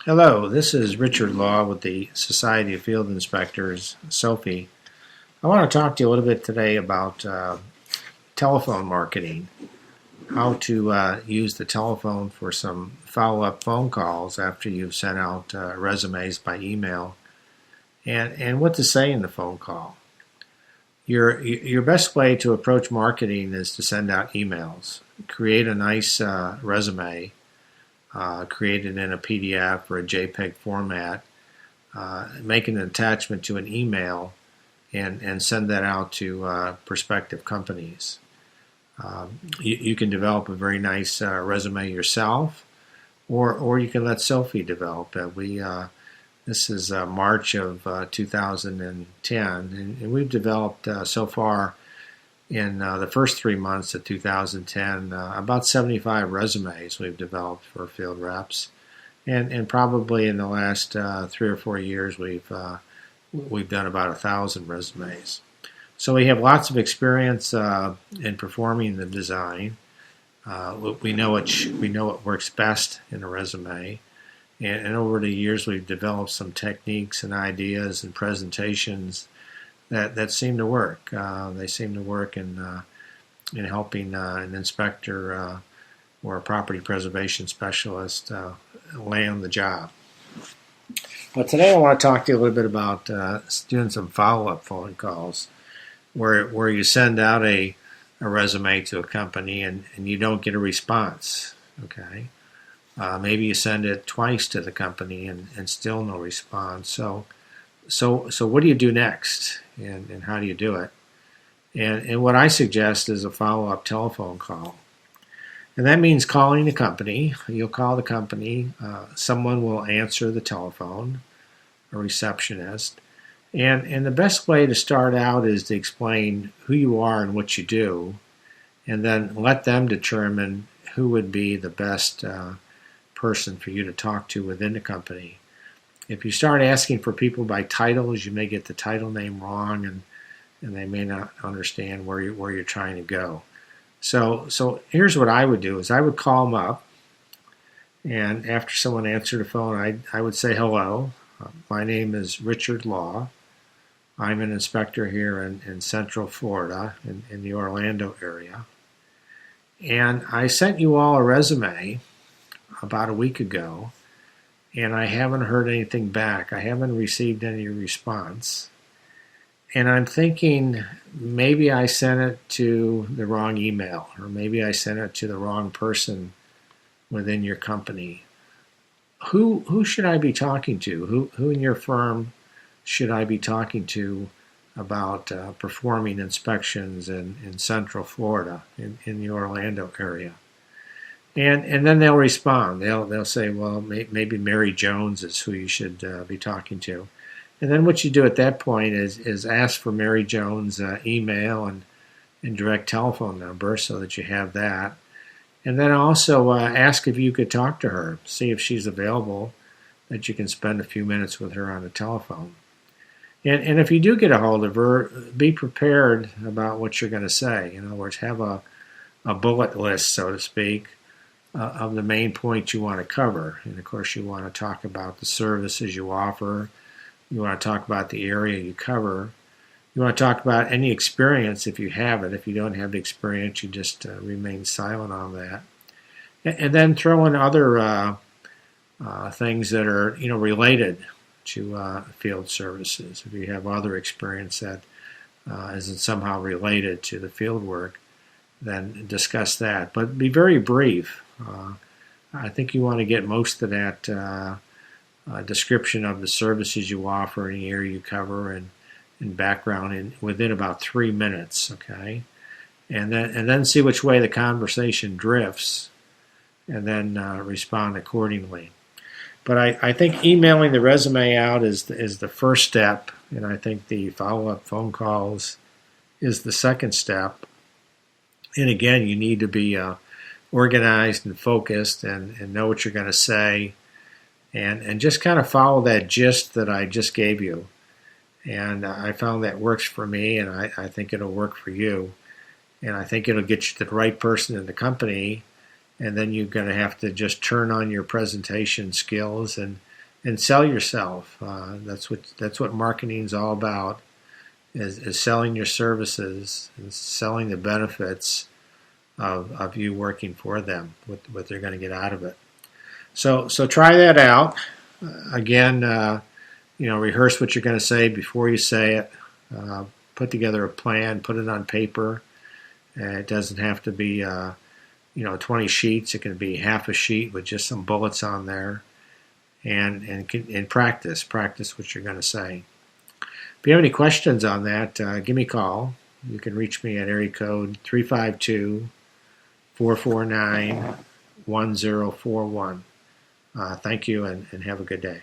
Hello, this is Richard Law with the Society of Field Inspectors, SOFI. I want to talk to you a little bit today about telephone marketing, how to use the telephone for some follow-up phone calls after you've sent out resumes by email, and what to say in the phone call. Your best way to approach marketing is to send out emails. Create a nice resume. Create it in a PDF or a JPEG format, make an attachment to an email, and send that out to prospective companies. You can develop a very nice resume yourself, or you can let Sophie develop it. This is March of 2010, and we've developed so far in the first 3 months of 2010, about 75 resumes we've developed for field reps, and probably in the last 3 or 4 years we've done about 1,000 resumes. So we have lots of experience in performing the design. We know what works best in a resume, and over the years we've developed some techniques and ideas and presentations that seem to work. They seem to work in helping an inspector or a property preservation specialist land the job. But today I want to talk to you a little bit about doing some follow-up phone calls where you send out a resume to a company and you don't get a response. Okay, maybe you send it twice to the company and still no response. So what do you do next, and how do you do it? And what I suggest is a follow-up telephone call. And that means calling the company. You'll call the company. Someone will answer the telephone, a receptionist. And the best way to start out is to explain who you are and what you do, and then let them determine who would be the best person for you to talk to within the company. If you start asking for people by titles, you may get the title name wrong, and they may not understand where you're trying to go. So here's what I would do: is I would call them up, and after someone answered the phone, I would say, "Hello, my name is Richard Law. I'm an inspector here in Central Florida, in the Orlando area, and I sent you all a resume about a week ago. And I haven't heard anything back. I haven't received any response. And I'm thinking maybe I sent it to the wrong email, or maybe I sent it to the wrong person within your company. Who should I be talking to? Who in your firm should I be talking to about performing inspections in Central Florida, in the Orlando area?" And then they'll respond. They'll say, well, maybe Mary Jones is who you should be talking to. And then what you do at that point is ask for Mary Jones' email and direct telephone number so that you have that. And then also ask if you could talk to her, see if she's available, that you can spend a few minutes with her on the telephone. And if you do get a hold of her, be prepared about what you're going to say. In other words, have a bullet list, so to speak, of the main points you want to cover. And of course you want to talk about the services you offer. You want to talk about the area you cover. You want to talk about any experience if you have it. If you don't have the experience, you just remain silent on that. And then throw in other things that are related to field services. If you have other experience that isn't somehow related to the field work, then discuss that. But be very brief. I think you want to get most of that description of the services you offer and the area you cover and background within about 3 minutes, okay? And then see which way the conversation drifts, and then respond accordingly. But I think emailing the resume out is the first step, and I think the follow-up phone calls is the second step. And again, you need to be organized and focused and know what you're going to say, and just kind of follow that gist that I just gave you. And I found that works for me, and I think it'll work for you. And I think it'll get you to the right person in the company, and then you're going to have to just turn on your presentation skills and and sell yourself. That's what marketing is all about. Is selling your services and selling the benefits of you working for them, what they're going to get out of it. So try that out. Again, rehearse what you're going to say before you say it. Put together a plan, put it on paper. It doesn't have to be 20 sheets. It can be half a sheet with just some bullets on there. And practice what you're going to say. If you have any questions on that, give me a call. You can reach me at area code 352-449-1041. Thank you and have a good day.